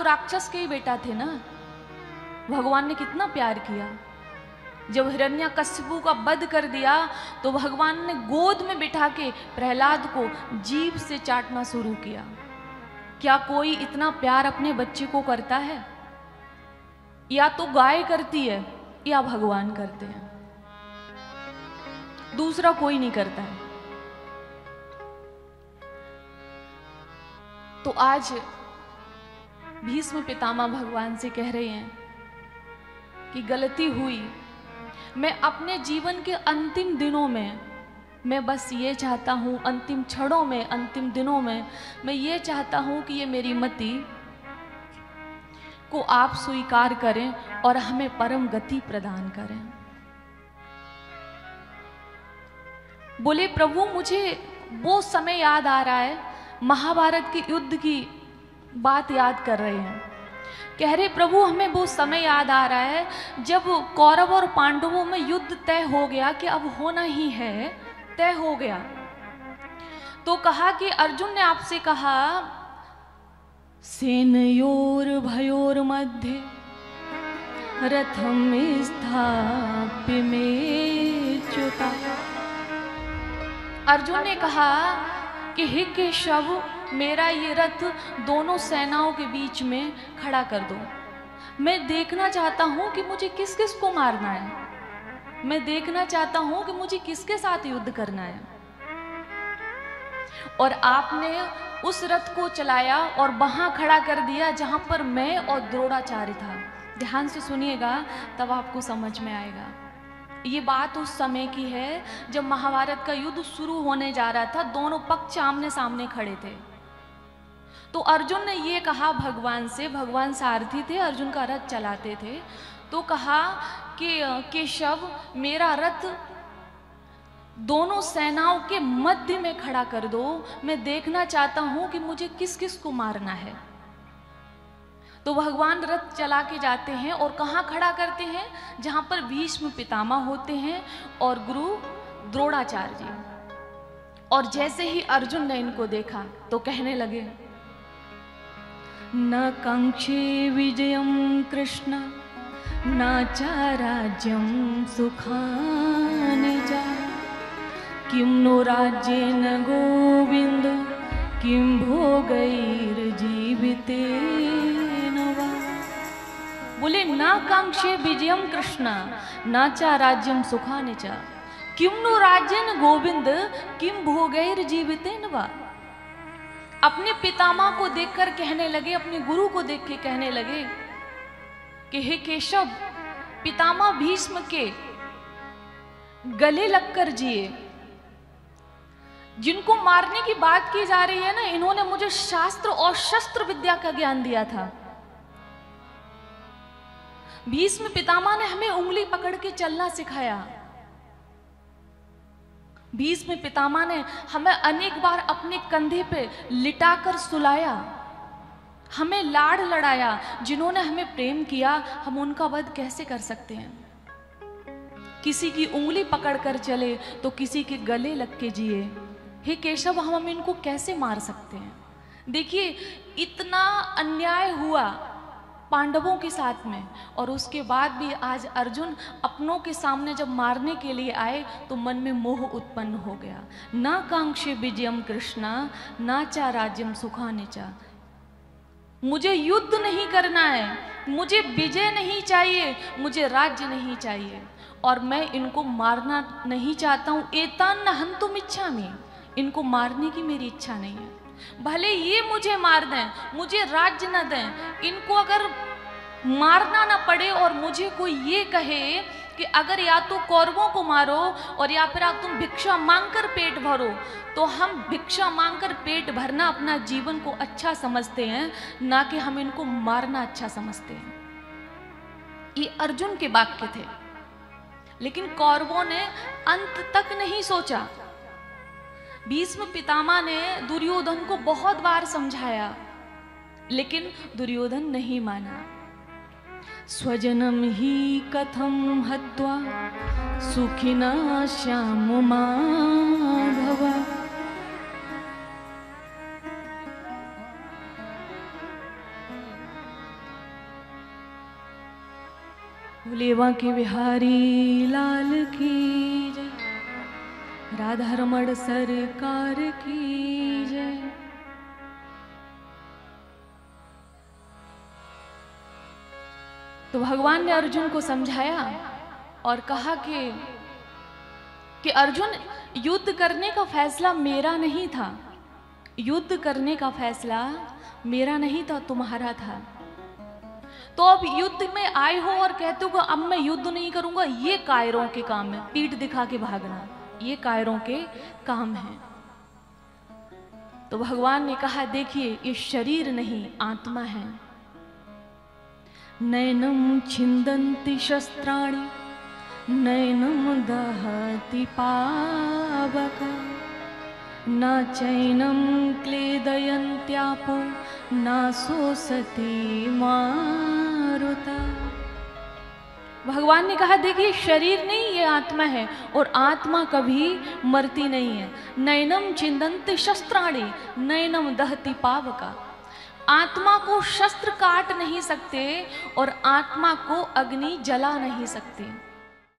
राक्षस के ही बेटा थे ना। भगवान ने कितना प्यार किया। जब हिरण्यकशिपु का वध कर दिया तो भगवान ने गोद में बिठा के प्रहलाद को जीभ से चाटना शुरू किया। क्या कोई इतना प्यार अपने बच्चे को करता है? या तो गाय करती है या भगवान करते हैं, दूसरा कोई नहीं करता है। तो आज भीष्म पितामह भगवान से कह रहे हैं कि गलती हुई, मैं अपने जीवन के अंतिम दिनों में मैं बस ये चाहता हूँ, अंतिम क्षणों में, अंतिम दिनों में मैं ये चाहता हूँ कि ये मेरी मति को आप स्वीकार करें और हमें परम गति प्रदान करें। बोले प्रभु मुझे वो समय याद आ रहा है, महाभारत के युद्ध की बात याद कर रहे हैं। कह रहे प्रभु हमें वो समय याद आ रहा है जब कौरव और पांडवों में युद्ध तय हो गया कि अब होना ही है, तय हो गया। तो कहा कि अर्जुन ने आपसे कहा सेनयोर भयोर मध्य रथम स्थाप्य मेच्युता। अर्जुन ने कहा कि हे केशव मेरा ये रथ दोनों सेनाओं के बीच में खड़ा कर दो। मैं देखना चाहता हूं कि मुझे किस किस को मारना है, मैं देखना चाहता हूं कि मुझे किसके साथ युद्ध करना है। और आपने उस रथ को चलाया और वहां खड़ा कर दिया जहां पर मैं और द्रोणाचार्य था। ध्यान से सुनिएगा तब आपको समझ में आएगा। ये बात उस समय की है जब महाभारत का युद्ध शुरू होने जा रहा था, दोनों पक्ष आमने सामने खड़े थे। तो अर्जुन ने ये कहा भगवान से, भगवान सारथी थे, अर्जुन का रथ चलाते थे। तो कहा कि केशव मेरा रथ दोनों सेनाओं के मध्य में खड़ा कर दो, मैं देखना चाहता हूं कि मुझे किस किस को मारना है। तो भगवान रथ चला के जाते हैं और कहाँ खड़ा करते हैं? जहां पर भीष्म पितामह होते हैं और गुरु द्रोणाचार्य जी। और जैसे ही अर्जुन ने इनको देखा तो कहने लगे न कांक्षे विजयम कृष्ण न च राज्यम सुखानि च किं नो राज्येन गोविंद किं भोगैर्जीवितेन वा। बोले न कांक्षे विजयम कृष्ण न च राज्यम सुखानि च किं नो राज्येन गोविंद किं भोगैर्जीवितेन वा। अपने पितामह को देखकर कहने लगे, अपने गुरु को देख के कहने लगे कि हे केशव पितामह भीष्म के गले लगकर जिए। जिनको मारने की बात की जा रही है ना, इन्होंने मुझे शास्त्र और शस्त्र विद्या का ज्ञान दिया था। भीष्म पितामह ने हमें उंगली पकड़ के चलना सिखाया। भीष्म पितामह ने हमें अनेक बार अपने कंधे पे लिटाकर सुलाया, हमें लाड़ लड़ाया। जिन्होंने हमें प्रेम किया हम उनका वध कैसे कर सकते हैं? किसी की उंगली पकड़कर चले तो किसी के गले लग के जिए। हे केशव हम इनको कैसे मार सकते हैं? देखिए इतना अन्याय हुआ पांडवों के साथ में, और उसके बाद भी आज अर्जुन अपनों के सामने जब मारने के लिए आए तो मन में मोह उत्पन्न हो गया। न कांक्षे विजयम कृष्णा न च राज्यम सुखानि च। मुझे युद्ध नहीं करना है, मुझे विजय नहीं चाहिए, मुझे राज्य नहीं चाहिए, और मैं इनको मारना नहीं चाहता हूँ। एतान न हन्तुम इच्छामि, इनको मारने की मेरी इच्छा नहीं है। भले ये मुझे मार दें, मुझे राज्य न दें, इनको अगर मारना न पड़े और मुझे कोई ये कहे कि अगर या तो कौरवों को मारो और या फिर आप तुम भिक्षा मांगकर पेट भरो, तो हम भिक्षा मांगकर पेट भरना अपना जीवन को अच्छा समझते हैं, ना कि हम इनको मारना अच्छा समझते हैं। ये अर्जुन के वाक्य थे, लेकिन कौरवों ने अंत तक नहीं सोचा। भीष्म पितामह ने दुर्योधन को बहुत बार समझाया, लेकिन दुर्योधन नहीं माना। स्वजनम ही कथम हत्वा सुखिना श्याम माधव। बोले बांके बिहारी लाल की जय, राधा रमण सरकार की जय। तो भगवान ने अर्जुन को समझाया और कहा कि अर्जुन, युद्ध करने का फैसला मेरा नहीं था, युद्ध करने का फैसला मेरा नहीं था, तुम्हारा था। तो अब युद्ध में आए हो और कहते हो अब मैं युद्ध नहीं करूंगा, ये कायरों के काम है, पीठ दिखा के भागना, ये कायरों के काम है। तो भगवान ने कहा देखिए, ये शरीर नहीं आत्मा है। नैनम छिंदन्ति शस्त्राणि नैनम दहति पावक, न चैनम क्लेदयन्त्यापो न शोषति मारुता। भगवान ने कहा देखिए, शरीर नहीं, ये आत्मा है, और आत्मा कभी मरती नहीं है। नैनम छिंदन्ति शस्त्राणि नैनम दहति पावका। आत्मा को शस्त्र काट नहीं सकते और आत्मा को अग्नि जला नहीं सकते।